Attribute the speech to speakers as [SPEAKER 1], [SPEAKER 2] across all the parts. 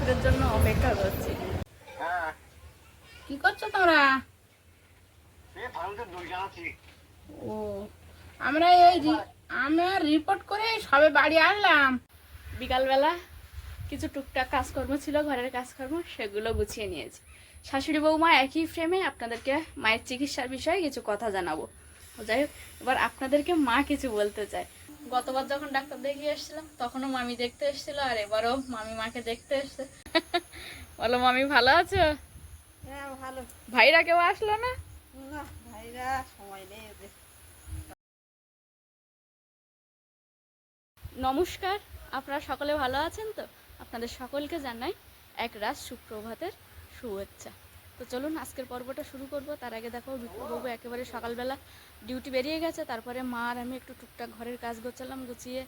[SPEAKER 1] শ্বশুরের জন্য অপেক্ষা করছি।
[SPEAKER 2] হ্যাঁ,
[SPEAKER 1] কি করছো তোমরা?
[SPEAKER 2] এই ফালতু দই জানাচ্ছি।
[SPEAKER 1] ও, আমরা আমরা রিপোর্ট করে সবে বাড়ি আসলাম। বিকালবেলা কিছু টুকটাক কাজকর্ম ছিল, ঘরের কাজকর্ম, সেগুলো গুছিয়ে নিয়েছি। শাশুড়ি বৌমা একই ফ্রেমে আপনাদেরকে মায়ের চিকিৎসার বিষয়ে কিছু কথা জানাবো। যাই হোক, এবার আপনাদেরকে মা কিছু বলতে চায়। গতবার যখন ডাক্তার দেখিয়ে এসেছিলাম তখনও মামি দেখতে এসেছিল, আর এবারও মামি মাকে দেখতে এসছে। বলো মামি, ভালো আছো?
[SPEAKER 3] হ্যাঁ ভালো।
[SPEAKER 1] ভাইরা কেউ আসলো না?
[SPEAKER 3] না, ভাইরা সময় নেই ওদের।
[SPEAKER 1] নমস্কার, আপনারা সকলে ভালো আছেন তো? আপনাদের সকলকে জানাই এক রাত সুপ্রভাতের শুভেচ্ছা। তো চলুন আজকের পর্বটা শুরু করব। তার আগে দেখো, বিপ্লববাবু একেবারে সকালবেলা ডিউটি বেরিয়ে গেছে। তারপরে মা আর আমি একটু টুকটাক ঘরের কাজ গোছালাম, গুছিয়ে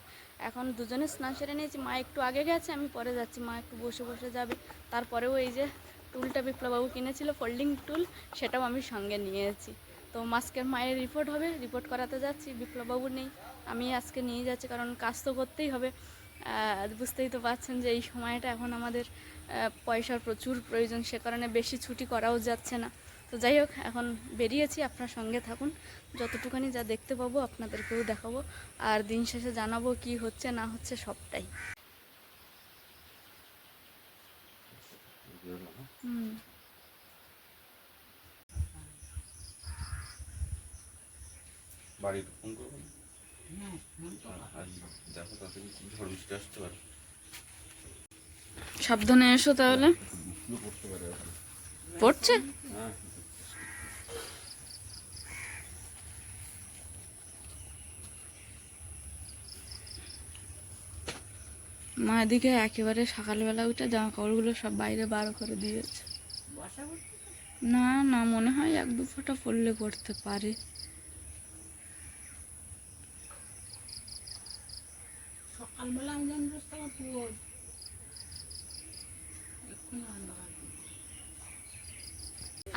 [SPEAKER 1] এখন দুজনে স্নান সেরে নিয়েছি। মা একটু আগে গেছে, আমি পরে যাচ্ছি। মা একটু বসে বসে যাবে। তারপরেও এই যে টুলটা বিপ্লববাবু কিনেছিল, ফোল্ডিং টুল, সেটাও আমি সঙ্গে নিয়েছি। তো আজকের মায়ের রিপোর্ট হবে, রিপোর্ট করাতে যাচ্ছি। বিপ্লববাবু নেই, আমি আজকে নিয়ে যাচ্ছি, কারণ কাজ তো করতেই হবে। বুঝতেই তো পারছেন যে এই সময়টা এখন আমাদের পয়সার প্রচুর প্রয়োজন, সে কারণে বেশি ছুটি করাও যাচ্ছে না। তো যাই হোক, এখন বেরিয়েছি, আপনার সঙ্গে থাকুন। যতটুখানি যা দেখতে পাবো আপনাদেরকেও দেখাবো, আর দিন শেষে জানাবো কি হচ্ছে না হচ্ছে সবটাই।
[SPEAKER 4] বাড়িতে ফোন করবো না? দেখো তাতে ঝড় বৃষ্টি আসতে পারে।
[SPEAKER 1] সাবধানে এসো তাহলে।
[SPEAKER 4] পড়তে পারে এখন।
[SPEAKER 1] পড়ছে?
[SPEAKER 4] হ্যাঁ,
[SPEAKER 1] মা এদিকে একেবারে সকালবেলা উঠে জামা কাপড়গুলো সব বাইরে বার করে দিয়েছে। না না, মনে হয় এক দু ফোঁটা পড়লে পড়তে পারে।
[SPEAKER 3] সকালবেলা আমি জানি বুঝতে পারছি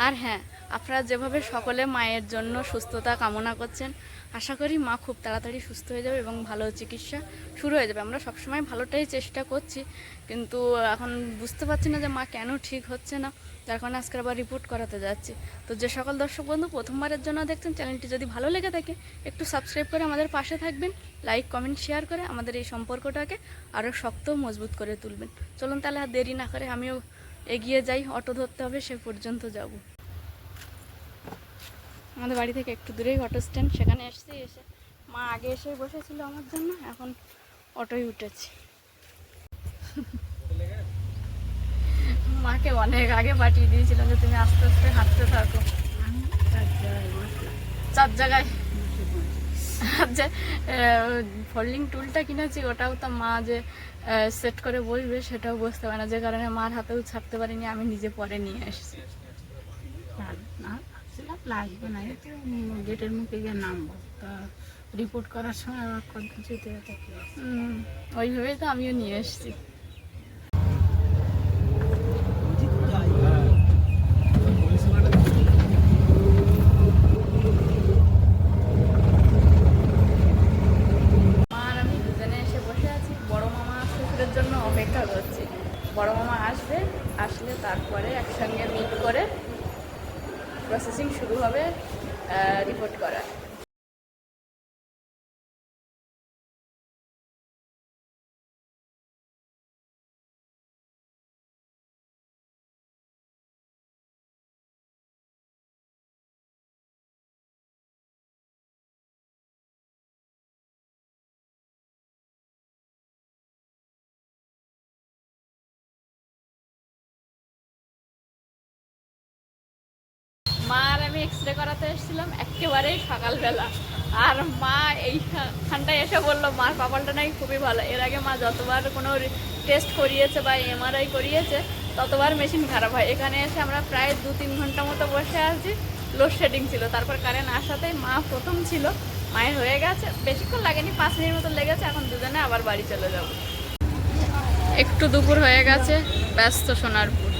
[SPEAKER 1] আর হ্যাঁ, আপনারা যেভাবে সকলে মায়ের জন্য সুস্থতা কামনা করছেন, আশা করি মা খুব তাড়াতাড়ি সুস্থ হয়ে যাবে এবং ভালো চিকিৎসা শুরু হয়ে যাবে। আমরা সবসময় ভালোটাই চেষ্টা করছি, কিন্তু এখন বুঝতে পারছি না যে মা কেন ঠিক হচ্ছে না, যার কারণে আজকে আবার রিপোর্ট করাতে যাচ্ছি। তো যে সকল দর্শক বন্ধু প্রথমবারের জন্য দেখছেন, চ্যানেলটি যদি ভালো লেগে থাকে একটু সাবস্ক্রাইব করে আমাদের পাশে থাকবেন, লাইক কমেন্ট শেয়ার করে আমাদের এই সম্পর্কটাকে আরও শক্ত মজবুত করে তুলবেন। চলুন তাহলে আর দেরি না করে আমিও এগিয়ে যাই, অটো ধরতে হবে, সে পর্যন্ত যাব। আমাদের বাড়ি থেকে একটু দূরেই অটো স্ট্যান্ড, সেখানে এসেছি। এসে মা আগে এসেই বসেছিল আমার জন্য, এখন অটোয় উঠেছি। মাকে অনেক আগে পাঠিয়ে দিয়েছিলাম যে তুমি আস্তে আস্তে হাঁটতে থাকো। 4 জায়গায় যে ফোল্ডিং টুলটা কিনেছি, ওটাও তো মা যে সেট করে বসবে সেটাও বুঝতে পারে না, যে কারণে মার হাতেও ছাড়তে পারিনি, আমি নিজে পরে নিয়ে এসেছি।
[SPEAKER 3] লাগবে না, এই তো গেটের মুখে গিয়ে নামবো, তা রিপোর্ট করার সময় আবার কত যেতে
[SPEAKER 1] ওইভাবেই তো আমিও নিয়ে এসেছি। মা আর আমি দুজনে এসে বসে আছি, বড় মামা শ্বশুরের জন্য অপেক্ষা করছি। বড় মামা আসবে, আসলে তারপরে একসঙ্গে মিট করে প্রসেসিং শুরু হবে রিপোর্ট করার। মা আর আমি এক্সরে করাতে এসেছিলাম একেবারেই সকালবেলা, আর মা এইখানটায় এসে বললো মার কপালটা নাকি খুবই ভালো। এর আগে মা যতবার কোনো টেস্ট করিয়েছে বা এমআরআই করিয়েছে ততবার মেশিন খারাপ হয়। এখানে এসে আমরা প্রায় 2-3 ঘন্টা মতো বসে আছি, লোডশেডিং ছিল, তারপর কারেন্ট আসাতেই মা প্রথম ছিল, মায়ের হয়ে গেছে, বেশিক্ষণ লাগেনি, 5 মিনিট মতো লেগেছে। এখন দুজনে আবার বাড়ি চলে যাব। একটু দুপুর হয়ে গেছে, ব্যস্ত সোনারপুর।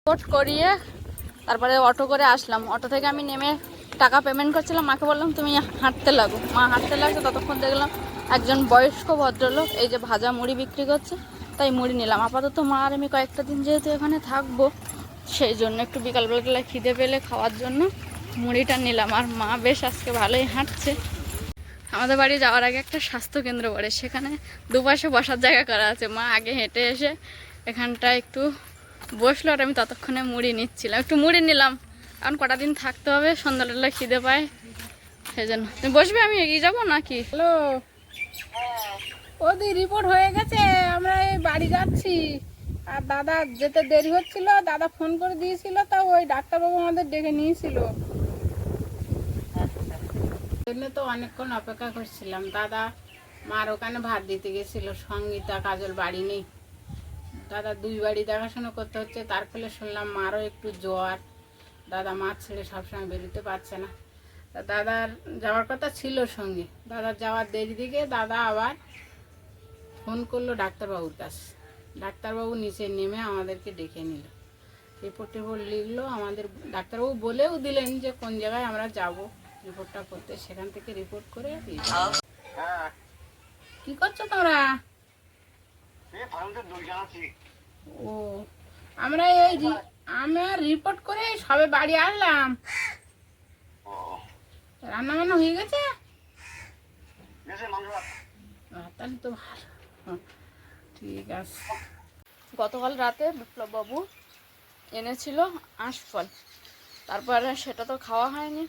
[SPEAKER 1] রিপোর্ট করিয়ে তারপরে অটো করে আসলাম। অটো থেকে আমি নেমে টাকা পেমেন্ট করছিলাম, মাকে বললাম তুমি হাঁটতে লাগো। মা হাঁটতে লাগছে, ততক্ষণ দেখলাম একজন বয়স্ক ভদ্রলোক এই যে ভাজা মুড়ি বিক্রি করছে, তাই মুড়ি নিলাম। আপাতত মা আর আমি কয়েকটা দিন যেহেতু এখানে থাকবো, সেই জন্য একটু বিকালবেলা খিদে পেলে খাওয়ার জন্য মুড়িটা নিলাম। আর মা বেশ আজকে ভালোই হাঁটছে। আমাদের বাড়ি যাওয়ার আগে একটা স্বাস্থ্যকেন্দ্র পড়ে, সেখানে দুপাশে বসার জায়গা করা আছে। মা আগে হেঁটে এসে এখানটা একটু বসলো, আর আমি ততক্ষণে মুড়ি নিচ্ছিলাম। একটু মুড়ি নিলাম, কারণ কটা দিন থাকতে হবে, সন্ধ্যাবেলা খিদে পায়, সেই জন্য। তুমি বসবে, আমি এগিয়ে যাবো নাকি?
[SPEAKER 3] হ্যালো, ওদের রিপোর্ট হয়ে গেছে, আমরা এই বাড়ি যাচ্ছি। আর দাদা যেতে দেরি হচ্ছিল, দাদা ফোন করে দিয়েছিল, তা ওই ডাক্তারবাবু আমাদের ডেকে নিয়েছিল। জন্য তো অনেকক্ষণ অপেক্ষা করছিলাম। দাদা মার ওখানে ভাত দিতে গেছিল, সঙ্গীতা কাজল বাড়ি নেই। দাদা দুই বাড়ি দেখাশোনা করতে হচ্ছে, তার ফলে শুনলাম মারও একটু জ্বর। দাদা মাছ ছেড়ে সবসময় বেরোতে পারছে না। তা দাদার যাওয়ার কথা ছিল সঙ্গে, দাদার যাওয়ার দেরি দিকে দাদা আবার ফোন করলো ডাক্তারবাবুর কাছে। ডাক্তারবাবু নিচে নেমে আমাদেরকে ডেকে নিল, রিপোর্ট লিখলো। আমাদের ডাক্তারবাবু বলেও দিলেন যে কোন জায়গায় আমরা যাব রিপোর্টটা করতে, সেখান থেকে রিপোর্ট করে দিয়ে দেব।
[SPEAKER 2] হ্যাঁ,
[SPEAKER 3] কি করছো তোমরা?
[SPEAKER 2] ফার্মেতে দই জানাচ্ছি।
[SPEAKER 3] ও, আমরা আমরা রিপোর্ট করে সবে বাড়ি আসলাম।
[SPEAKER 2] ও,
[SPEAKER 3] রান্না বান্না হয়ে গেছে?
[SPEAKER 2] গেছে মাংস ভাত।
[SPEAKER 3] তাহলে তো ভালো। ঠিক আছে।
[SPEAKER 1] গতকাল রাতে বিপ্লববাবু এনেছিল আঁশফল, তারপরে সেটা তো খাওয়া হয়নি।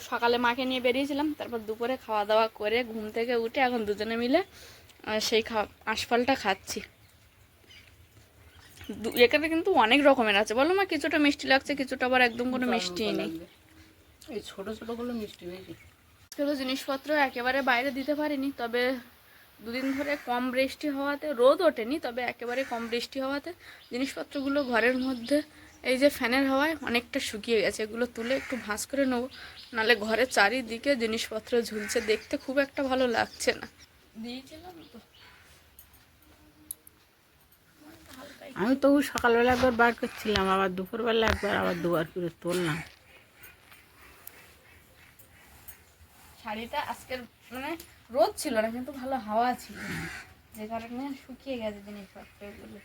[SPEAKER 1] সকালে মাকে নিয়ে বেরিয়েছিলাম, তারপর দুপুরে খাওয়া দাওয়া করে ঘুম থেকে উঠে এখন দুজনে মিলে সেই আঁশফলটা খাচ্ছি। এখানে কিন্তু অনেক রকমের আছে, বলো মা? কিছুটা মিষ্টি লাগছে, কিছুটা আবার একদম কোনো মিষ্টি নেই।
[SPEAKER 3] এই ছোট ছোটগুলো মিষ্টি বেশি।
[SPEAKER 1] আজকেও জিনিসপত্র একেবারে বাইরে দিতে পারিনি, তবে দুদিন ধরে কম বৃষ্টি হওয়াতে, রোদ ওঠেনি তবে একেবারে কম বৃষ্টি হওয়াতে জিনিসপত্রগুলো ঘরের মধ্যে এই যে ফ্যানের হাওয়ায় অনেকটা শুকিয়ে গেছে। এগুলো তুলে একটু ভাঁজ করে নেবো, নাহলে ঘরের চারিদিকে জিনিসপত্র ঝুলছে, দেখতে খুব একটা ভালো লাগছে না। দিয়েছিলাম তো,
[SPEAKER 3] আমি তো সকালবেলা একবার বার করছিলাম, আবার দুপুরবেলা একবার, আবার দুবার করে তুললাম।
[SPEAKER 1] শাড়িটা আজকের মানে রোদ ছিল না, কিন্তু ভালো হাওয়া ছিল, যে কারণে শুকিয়ে গেছে জিনিসপত্রগুলো।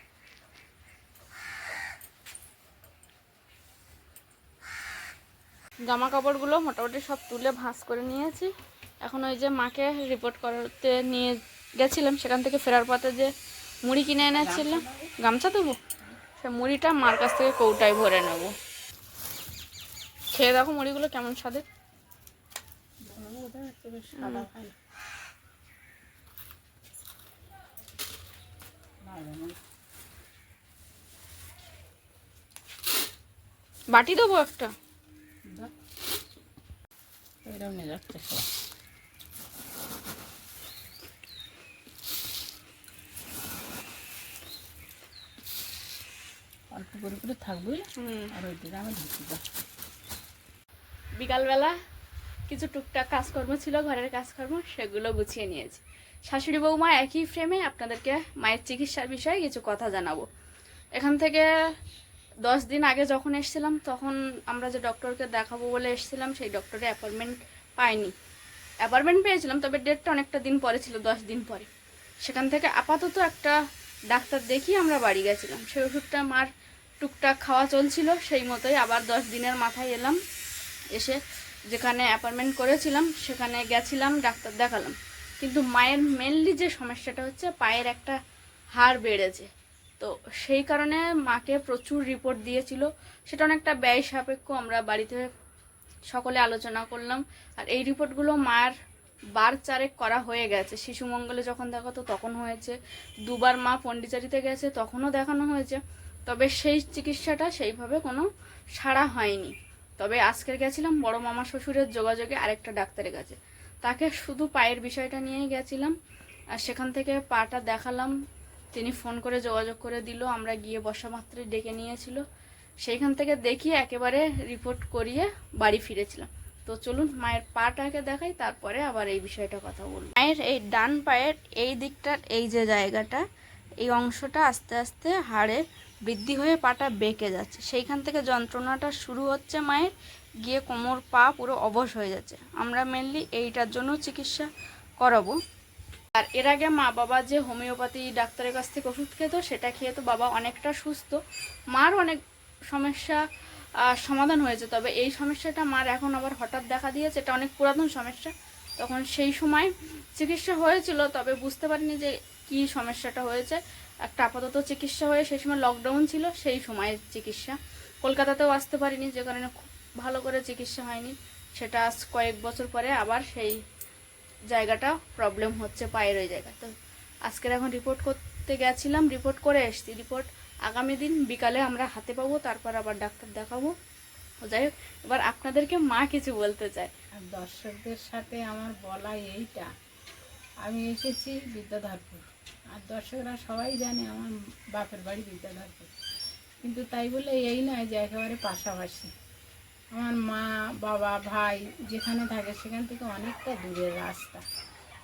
[SPEAKER 1] জামা কাপড়গুলো মোটামুটি সব তুলে ভাঁজ করে নিয়েছি। এখন ওই যে মাকে রিপোর্ট করতে নিয়ে গেছিলাম, সেখান থেকে ফেরার পথে যে মুড়ি কিনে এনেছিলাম, গামছা দেবো, সে মুড়িটা মার কাছ থেকে কৌটায় ভরে নেব। খেয়ে দেখো মুড়িগুলো কেমন স্বাদের। বাটি দেবো একটা।
[SPEAKER 3] এরকম নিয়ে যাচ্ছে সব। অল্প করে থাকবে, আর ওই দিকে আমি ঢুকি।
[SPEAKER 1] বিকালবেলা কিছু টুকটাক কাজকর্ম ছিল, ঘরের কাজকর্ম, সেগুলো গুছিয়ে নিয়েছি। শাশুড়ি বৌমা একই ফ্রেমে আপনাদেরকে মায়ের চিকিৎসার বিষয়ে কিছু কথা জানাবো। এখান থেকে 10 দিন আগে যখন এসেছিলাম, তখন আমরা যে ডক্টরকে দেখাবো বলে এসেছিলাম, সেই ডক্টরে অ্যাপয়েন্টমেন্ট পাইনি। অ্যাপয়েন্টমেন্ট পেয়েছিলাম, তবে ডেটটা অনেকটা দিন পরে ছিল, 10 দিন পরে। সেখান থেকে আপাতত একটা ডাক্তার দেখিয়ে আমরা বাড়ি গেছিলাম। সেই ওষুধটা মার টুকটাক খাওয়া চলছিল, সেই মতোই আবার 10 দিনের মাথায় এলাম। এসে যেখানে অ্যাপয়েন্টমেন্ট করেছিলাম সেখানে গেছিলাম, ডাক্তার দেখালাম। কিন্তু মায়ের মেনলি যে সমস্যাটা হচ্ছে, পায়ের একটা হাড় বেড়েছে, তো সেই কারণে মাকে প্রচুর রিপোর্ট দিয়েছিল। সেটা অনেকটা ব্যয় সাপেক্ষ, আমরা বাড়িতে সকলে আলোচনা করলাম। আর এই রিপোর্টগুলো মায়ের 4 করা হয়ে গেছে। শিশু মঙ্গলে যখন দেখাতো তখন হয়েছে, 2 বার মা পন্ডিচারিতে গেছে, তখনও দেখানো হয়েছে, তবে সেই চিকিৎসাটা সেইভাবে কোনো সাড়া হয়নি। তবে আজকের গেছিলাম বড় মামা শ্বশুরের যোগাযোগে আরেকটা ডাক্তারের কাছে, তাকে শুধু পায়ের বিষয়টা নিয়েই গেছিলাম। আর সেখান থেকে পাটা দেখালাম, তিনি ফোন করে যোগাযোগ করে দিল, আমরা গিয়ে বসা মাত্রই ডেকে নিয়েছিল। সেইখান থেকে দেখিয়ে একেবারে রিপোর্ট করিয়ে বাড়ি ফিরেছিলাম। তো চলুন মায়ের পাটাকে দেখাই, তারপরে আবার এই বিষয়টা কথা বলব। মায়ের এই ডান পায়ের এই দিকটার এই যে জায়গাটা, এই অংশটা আস্তে আস্তে হাড়ে বৃদ্ধি হয়ে পাটা বেঁকে যাচ্ছে, সেইখান থেকে যন্ত্রণাটা শুরু হচ্ছে মায়ের, গিয়ে কোমর পা পুরো অবশ হয়ে যাচ্ছে। আমরা মেনলি এইটার জন্য চিকিৎসা করাবো। আর এর আগে মা বাবা যে হোমিওপ্যাথি ডাক্তারের কাছ থেকে ওষুধ খেত, সেটা খেয়ে তো বাবা অনেকটা সুস্থ, মার অনেক সমস্যা সমাধান হয়েছে। তবে এই সমস্যাটা মার এখন আবার হঠাৎ দেখা দিয়েছে, এটা অনেক পুরাতন সমস্যা। তখন সেই সময় চিকিৎসা হয়েছিল, তবে বুঝতে পারিনি যে কি সমস্যাটা হয়েছে। একটা আপাতত চিকিৎসা হয়ে সেই সময় লকডাউন ছিল, সেই সময়ের চিকিৎসা। কলকাতাতেও আসতে পারিনি, যে কারণে খুব ভালো করে চিকিৎসা হয়নি। সেটা আজ কয়েক বছর পরে আবার সেই জায়গাটা প্রবলেম হচ্ছে, পায়ের ওই জায়গা। তো আজকের এখন রিপোর্ট করতে গেছিলাম, রিপোর্ট করে এসেছি। রিপোর্ট আগামী দিন বিকালে আমরা হাতে পাবো, তারপর আবার ডাক্তার দেখাবো। যাই হোক, এবার আপনাদেরকে মা কিছু বলতে চায়।
[SPEAKER 3] আর দর্শকদের সাথে আমার বলা এইটা, আমি এসেছি বিদ্যাধরপুর, আর দর্শকরা সবাই জানে আমার বাপের বাড়ি বিদ্যাধরপুর। কিন্তু তাই বলে এই নয় যে একেবারে পাশাপাশি। আমার মা বাবা ভাই যেখানে থাকে সেখান থেকে অনেকটা দূরের রাস্তা।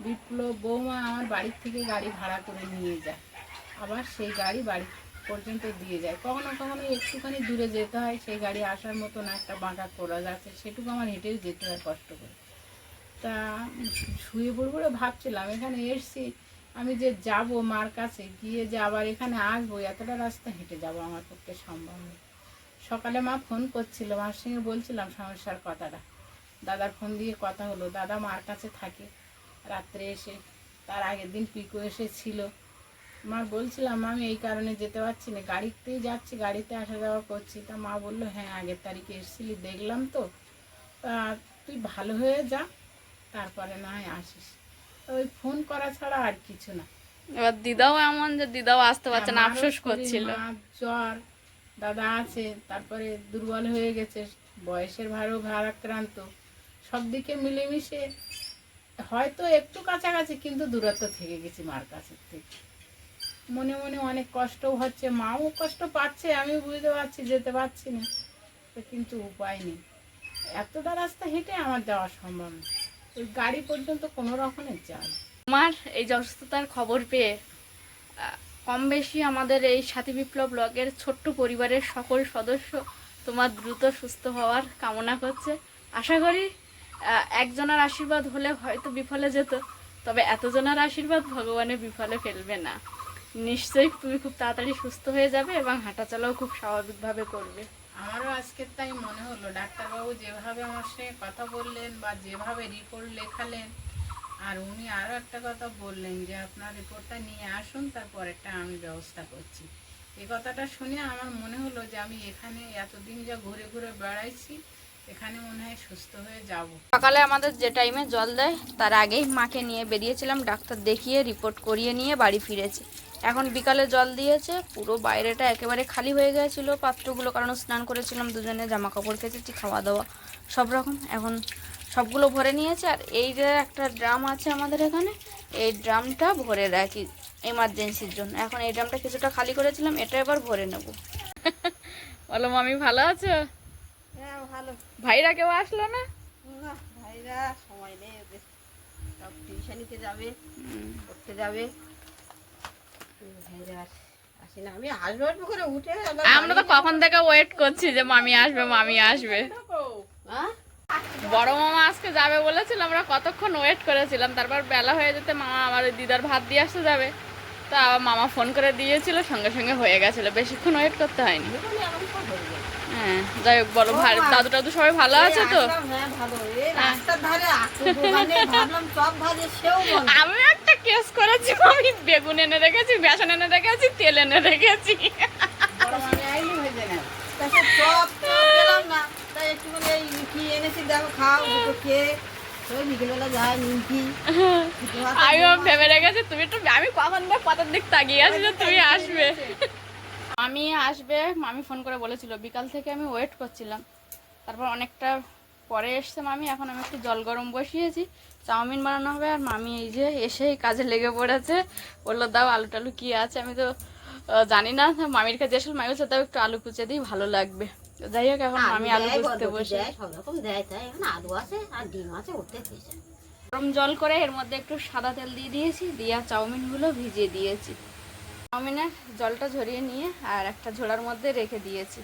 [SPEAKER 3] বিপ্লব বৌমা আমার বাড়ির থেকে গাড়ি ভাড়া করে নিয়ে যায়, আবার সেই গাড়ি বাড়ি পর্যন্ত দিয়ে যায়। কখনো কখনো একটুখানি দূরে যেতে হয়, সেই গাড়ি আসার মতন একটা বাঁকা করা যাচ্ছে, সেটুকু আমার হেঁটেও যেতে হয় কষ্ট করে। তা শুয়ে পড়ে পড়ে ভাবছিলাম, এখানে এসছি আমি যে যাব মার কাছে, গিয়ে যে আবার এখানে আসবো, এতটা রাস্তা হেঁটে যাব আমার পক্ষে সম্ভব নেই। সকালে মা ফোন করছিল, মার সঙ্গে বলছিলাম সমস্যার কথাটা। দাদার ফোন দিয়ে কথা হলো, দাদা মার কাছে থাকে রাত্রে এসে। তার আগের দিন পিকো এসেছিল। মা বলছিলাম আমি এই কারণে যেতে পারছি না, গাড়িতেই যাচ্ছি, গাড়িতে আসা যাওয়া করছি। তা মা বললো হ্যাঁ আগের তারিখে এসেছিলি দেখলাম তো, তা তুই ভালো হয়ে যা, তারপরে না হয় আসিস। তো ওই ফোন করা ছাড়া আর কিছু না।
[SPEAKER 1] এবার দিদাও এমন যে দিদাও আসতে পারছে না,
[SPEAKER 3] আমারও
[SPEAKER 1] আফসোস
[SPEAKER 3] শরীর,
[SPEAKER 1] করছিল।
[SPEAKER 3] মার জ্বর, দাদা আছে, তারপরে দুর্বল হয়ে গেছে, বয়সের ভারও ভারাক্রান্ত, সব দিকে মিলেমিশে হয়তো একটু কাছাকাছি, কিন্তু দূরত্ব থেকে গেছি মার কাছের থেকে। মনে মনে অনেক কষ্টও হচ্ছে, মাও কষ্ট পাচ্ছে, আমি বুঝতে পারছি, যেতে পারছি না তো, কিন্তু উপায় নেই। এতটা রাস্তা হেঁটে আমার যাওয়া সম্ভব না, ওই গাড়ি পর্যন্ত কোনো রকমের যায়।
[SPEAKER 1] আমার এই যে অসুস্থতার খবর পেয়ে কম বেশি আমাদের এই সাথী বিপ্লব ব্লগের ছোট্ট পরিবারের সকল সদস্য তোমার দ্রুত সুস্থ হওয়ার কামনা করছে। আশা করি একজনের আশীর্বাদ হলে হয়তো বিফলে যেত, তবে এতজনের আশীর্বাদ ভগবানের বিফলে ফেলবে না। নিশ্চয়ই তুমি খুব তাড়াতাড়ি সুস্থ হয়ে যাবে এবং হাঁটাচলাও খুব স্বাভাবিকভাবে করবে।
[SPEAKER 3] আমারও আজকের তাই মনে হলো, ডাক্তারবাবু যেভাবে আমার সঙ্গে কথা বললেন বা যেভাবে রিপোর্ট লেখালেন, আর উনি আরও একটা কথা বললেন যে আপনার রিপোর্টটা নিয়ে আসুন, তারপরেরটা আমি ব্যবস্থা করছি। এই কথাটা শুনে আমার মনে হলো যে আমি এখানে এতদিন যা ঘুরে ঘুরে বেড়াইছি, এখানে মনে হয় সুস্থ হয়ে যাব।
[SPEAKER 1] সকালে আমাদের যে টাইমে জল দেয় তার আগেই মাকে নিয়ে বেরিয়েছিলাম, ডাক্তার দেখিয়ে রিপোর্ট করিয়ে নিয়ে বাড়ি ফিরেছি। এখন বিকালে জল দিয়েছে, পুরো বাইরেটা একেবারে খালি হয়ে গেছিল পাত্রগুলো, কারণ স্নান করেছিলাম দুজনে, জামা কাপড় কেচেছি, খাওয়া দাওয়া সব রকম। এখন সবগুলো ভরে নিয়েছে। আর এই যে একটা ড্রাম আছে আমাদের এখানে, এই ড্রামটা ভরে রাখি এমার্জেন্সির জন্য। এখন এই ড্রামটা কিছুটা খালি করেছিলাম, এটা এবার ভরে নেব। বলো মামি, ভালো আছো?
[SPEAKER 5] হ্যাঁ ভালো।
[SPEAKER 1] ভাইরা কেউ আসলো না?
[SPEAKER 5] না ভাইরা সময় নেই ওদের, সব টিউশনিতে যাবে, পড়তে যাবে। ভাইরা আসে না, আমি আসবো আসবো করে উঠে আবার
[SPEAKER 1] আমরা তো কখন থেকে ওয়েট করছি যে মামি আসবে, মামি আসবে।
[SPEAKER 5] হ্যাঁ?
[SPEAKER 1] বড় মামা আজকে যাবে বলেছিল, আমরা কতক্ষণ ওয়েট করেছিলাম। তারপর বেলা হয়ে যেতে মামা আমার ওই দিদার ভাত দিয়ে আসতে যাবে, তো আবার মামা ফোন করে দিয়েছিল, সঙ্গে সঙ্গে হয়ে গেছিল, বেশিক্ষণ ওয়েট করতে হয়নি।
[SPEAKER 5] এখনই এখন সব হয়ে গেছে।
[SPEAKER 1] হ্যাঁ, যাই হোক, বলো দাদু টাদু সবাই ভালো আছে তো?
[SPEAKER 5] আসলাম, হ্যাঁ ভালো। এই রাস্তার ধারে আসতো দোকানে, ভাবলাম সব ভালো, সেও বলো।
[SPEAKER 1] আমি একটা কেস করেছি, আমি বেগুন এনে রেখেছি, বেসন এনে রেখেছি, তেল এনে রেখেছি।
[SPEAKER 3] বড় মামি আইলি হয়ে যায় না।
[SPEAKER 5] তারপর চপ পেলাম না, তাই একটুখানি এই নিমকি এনেছি, দেখো খাও দুটো খেয়ে ওই বিকেলবেলা যায় নিমকি।
[SPEAKER 1] আমিও ভেবে রেখেছি তুমি একটু, আমি কখন দেখ কটার দিক তাকিয়ে আছি যে তুমি আসবে। মামি আসবে, মামি ফোন করে বলেছিল, বিকাল থেকে আমি ওয়েট করছিলাম। তারপর অনেকটা পরে এসছে মামি, এখন আমি একটু জল গরম বসিয়েছি, চাউমিন বানানো হবে। আর মামি এই যে এসেই কাজে লেগে পড়েছে, বললো দাও আলু টালু কী আছে, আমি তো জানি না। মামির কাছে এসে মামি বলছে দাও একটু আলু কুচে দিই, ভালো লাগবে। যাই হোক, এখন মামি আলু কুচতে বসে,
[SPEAKER 5] সব রকম দেয়, তাই এখন আলু আছে আর ডিম আছে, উঠতে খেয়েছে।
[SPEAKER 1] গরম জল করে এর মধ্যে একটু সাদা তেল দিয়ে দিয়েছি, দিয়ে চাউমিনগুলো ভিজিয়ে দিয়েছি। চাউমিনের জলটা ঝরিয়ে নিয়ে আর একটা ঝোড়ার মধ্যে রেখে দিয়েছি।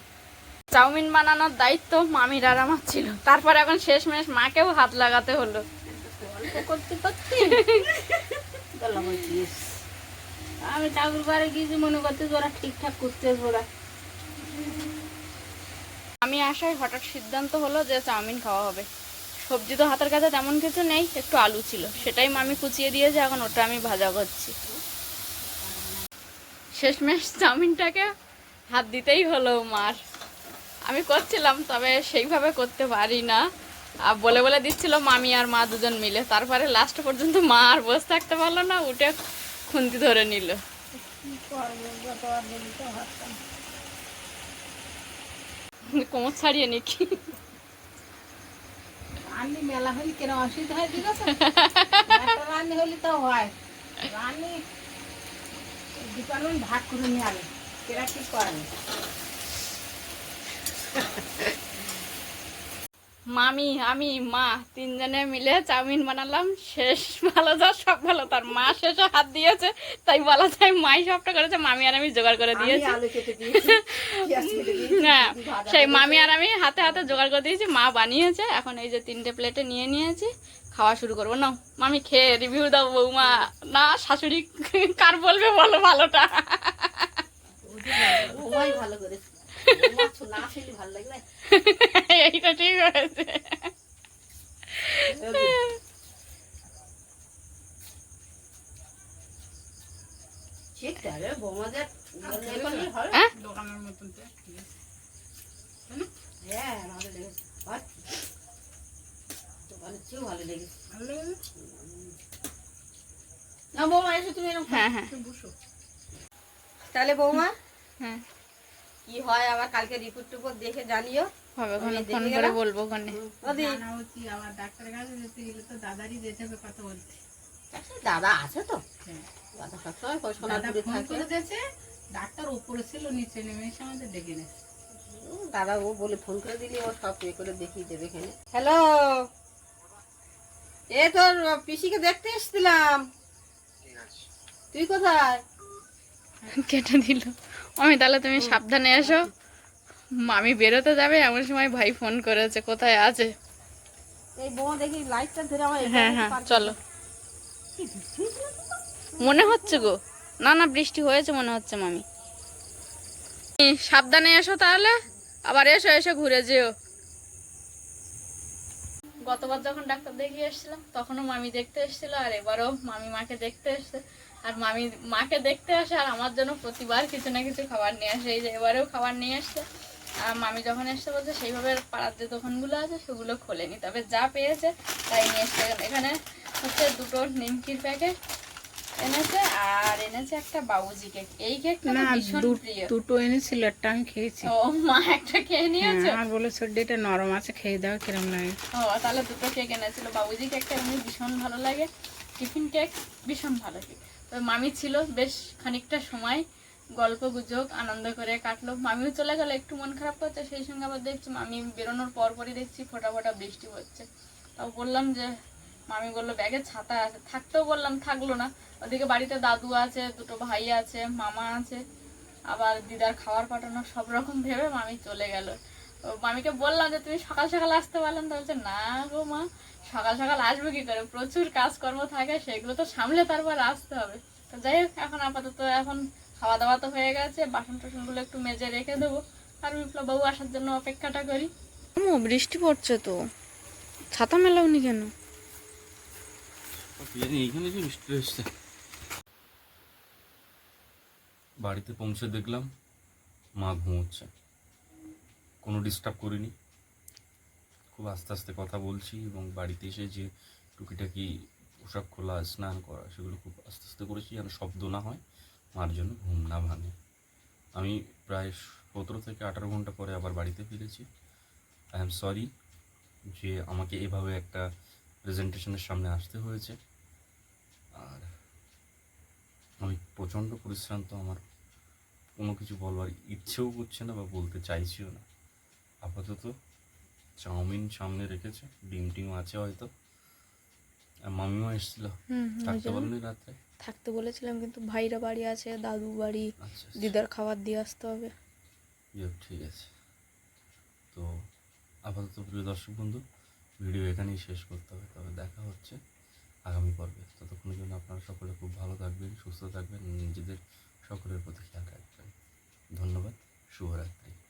[SPEAKER 1] চাউমিন বানানোর দায়িত্ব মামির আর আমার ছিল, তারপর এখন শেষমেশ মাকেও হাত লাগাতে হলো।
[SPEAKER 3] করতে করতে আমি ঠাকুর বাড়ি গিয়েছি, মনে করতে ওরা ঠিকঠাক করতে ওরা।
[SPEAKER 1] আমি আসায় হঠাৎ সিদ্ধান্ত হলো যে চাউমিন খাওয়া হবে। সবজি তো হাতের কাছে তেমন কিছু নেই, একটু আলু ছিল, সেটাই মামি কুচিয়ে দিয়েছে, এখন ওটা আমি ভাজা করছি। শেষমেশ চাউমিনটাকে হাত দিতেই হলো মার। আমি করছিলাম, তবে সেইভাবে করতে পারি না, আর বলে বলে দিচ্ছিল মামি আর মা দুজন মিলে। তারপরে লাস্ট পর্যন্ত মা আর বসে থাকতে পারলো না, উঠে খুন্তি ধরে নিল। কোমর ছাড়িয়ে নাকি
[SPEAKER 3] রান্নি মেলা হলে কেন অসুবিধা হয়? ঠিক আছে, রান্নি হলে তো হয়। রান্নি ডিপার্টমেন্ট ভাগ করে নিয়ে আলে কেরা কি করেন।
[SPEAKER 1] মামি, আমি, মা তিনজনে মিলে চাউমিন বানালাম। শেষ ভালো যা সব ভালো তার, মা শেষে হাত দিয়েছে, তাই বলা যায় মাই সবটা করেছে, মামি আর আমি জোগাড় করে দিয়েছি। হ্যাঁ, সেই মামি আর আমি হাতে হাতে জোগাড় করে দিয়েছি, মা বানিয়েছে। এখন এই যে 3টে প্লেটে নিয়ে নিয়েছি, খাওয়া শুরু করবো। না মামি খেয়ে রিভিউ দাও। বৌমা না শাশুড়ি কার বলবে বলো ভালোটা?
[SPEAKER 5] ভালো করেছে, না আসলে ভালো লাগবে।
[SPEAKER 1] এইটা ঠিক হয়েছে। হ্যাঁ?
[SPEAKER 3] দোকানের মতন টেস্ট।
[SPEAKER 5] হ্যাঁ ভালো লেগেছে, দোকানের চেয়েও ভালো লেগেছে।
[SPEAKER 3] ভালো লেগেছে?
[SPEAKER 5] না বৌমা এসে তুমি এরকম
[SPEAKER 1] হ্যাঁ হ্যাঁ
[SPEAKER 3] বসো।
[SPEAKER 5] তাহলে বৌমা
[SPEAKER 1] হ্যাঁ
[SPEAKER 5] কি হয় আবার কালকে রিপোর্ট টিপোর্ট দেখে জানিও।
[SPEAKER 1] হবে, ওখানে
[SPEAKER 5] আমি
[SPEAKER 1] ফোন
[SPEAKER 5] দেখে
[SPEAKER 1] করে
[SPEAKER 5] গেলাম।
[SPEAKER 1] বলবো ওখানে।
[SPEAKER 5] ওদি
[SPEAKER 3] জানাও কি, আবার ডাক্তারের কাছে যেতে গেলে তো দাদারই যেতে হবে কথা বলতে।
[SPEAKER 5] দাদা আছে তো,
[SPEAKER 3] হ্যাঁ।
[SPEAKER 5] দাদা সবসময়
[SPEAKER 3] দাদা
[SPEAKER 5] সোনারপুরে
[SPEAKER 3] ফোন
[SPEAKER 5] থাকে।
[SPEAKER 3] করে দিয়েছে, ডাক্তার উপরে ছিল, নিচে নেমে এসে আমাদের ডেকে নেছে।
[SPEAKER 5] দাদা ও বলে ফোন করে দিলি ও সব পে করে দেখিয়ে দেবে এখানে। হ্যালো, এ তোর পিসিকে দেখতে এসেছিলাম, তুই কোথায়?
[SPEAKER 1] কেটে দিল। আমি তাহলে তুমি সাবধানে এসো, মামি বেরোতে যাবে এমন সময় ভাই ফোন করেছে, কোথায় আছে?
[SPEAKER 5] এই বৌমা দেখি লাইটটা ধরে আমার
[SPEAKER 1] হ্যাঁ হ্যাঁ চলো। মনে হচ্ছে গো, না না বৃষ্টি হয়েছে মনে হচ্ছে মামি। সাবধানে এসো তাহলে, আবার এসো, এসে ঘুরে যেও। গতবার যখন ডাক্তার দেখিয়ে এসেছিলাম তখনও মামি দেখতে এসেছিল, আর এবারও মামি মাকে দেখতে এসছে। আর মামি মাকে দেখতে আসে আর আমার জন্য প্রতিবার কিছু না কিছু খাবার নিয়ে আসে। এই যে এবারেও খাবার নিয়ে আসছে। আর মামি যখন এসছে বলছে সেইভাবে পাড়ার যে দোকানগুলো আছে সেগুলো খোলেনি, তবে যা পেয়েছে তাই নিয়ে এসছে। এখানে হচ্ছে 2টো নিমকির প্যাকেট এনেছে, আর এনেছে একটা বাবুজি কেক। এই কেকটা
[SPEAKER 3] না,
[SPEAKER 1] ভীষণ প্রিয়।
[SPEAKER 3] দুটো এনেছিল, একটা আমি খেয়েছি।
[SPEAKER 1] ও মা একটা খেয়ে নিয়েছে।
[SPEAKER 3] আর বলে সর্দিটা নরম আছে, খেয়ে দাও কিরম লাগে।
[SPEAKER 1] ও তাহলে 2টো কেক এনেছিল। বাবুজি কেকটা এমনি ভীষণ ভালো লাগে, টিফিন কেক ভীষণ ভালো কেক। তো মামি ছিল বেশ খানিকটা সময়, গল্প গুজব আনন্দ করে কাটলো। মামিও চলে গেল, একটু মন খারাপ করছে। সেই সঙ্গে আবার দেখছি মামি বেরোনোর পরপরই দেখছি ফোটা ফোটা বৃষ্টি হচ্ছে। তাও বললাম যে, মামি বললো ব্যাগে ছাতা আছে, থাকতেও বললাম, থাকলো না। ওদিকে বাড়িতে দাদু আছে, 2টো ভাই আছে, মামা আছে, আবার দিদার খাবার পাঠানো, সব রকম ভেবে মামি চলে গেল। তো মামিকে বললাম যে তুমি সকাল সকাল আসতে পারলাম, তো বলছে না গো মা, সকাল সকাল আসবো কি করে, প্রচুর কাজকর্ম থাকে, সেগুলো তো সামলে তারপর আসতে হবে। তো যাই হোক, এখন আপাতত এখন খাওয়া দাওয়া তো হয়ে গেছে, বাসন টাসনগুলো একটু মেজে রেখে দেবো, আর বিপ্লব বাবু আসার জন্য অপেক্ষাটা করি। বৃষ্টি পড়ছে তো, ছাতা মেলাওনি কেন?
[SPEAKER 4] এইখানে যে বৃষ্টি এসছে, বাড়িতে পৌঁছে দেখলাম মা ঘুমোচ্ছে, কোনো ডিস্টার্ব করিনি, খুব আস্তে আস্তে কথা বলছি, এবং বাড়িতে এসে যে টুকিটাকি পোশাক খোলা, স্নান করা, সেগুলো খুব আস্তে আস্তে করেছি যেন শব্দ না হয়, মার জন্য ঘুম না ভাঙে। আমি প্রায় 17 থেকে 18 ঘন্টা পরে আবার বাড়িতে ফিরেছি। আই এম সরি যে আমাকে এভাবে একটা প্রেজেন্টেশনের সামনে আসতে হয়েছে, আর আমি প্রচণ্ড পরিশ্রান্ত, আমার কোনো কিছু বলবার ইচ্ছেও করছে না বা বলতে চাইছিও না। আপাতত চাউমিন সামনে রেখেছে, ডিম টিম আছে হয়তো, আর মামিমা এসেছিল, থাকতে পারেনি রাত্রে।
[SPEAKER 1] থাকতে বলেছিলাম, কিন্তু ভাইরা বাড়ি আছে, দাদু বাড়ি,
[SPEAKER 4] আচ্ছা
[SPEAKER 1] দিদার খাবার দিয়ে আসতে হবে।
[SPEAKER 4] যাক, ঠিক আছে। তো আপাতত প্রিয় দর্শক বন্ধু, ভিডিও এখানেই শেষ করতে হবে। তবে দেখা হচ্ছে আগামী পর্বে। ততক্ষণের জন্য আপনারা সকলে খুব ভালো থাকবেন, সুস্থ থাকবেন, নিজেদের সকলের প্রতি খেয়াল রাখবেন। ধন্যবাদ। শুভরাত্রি।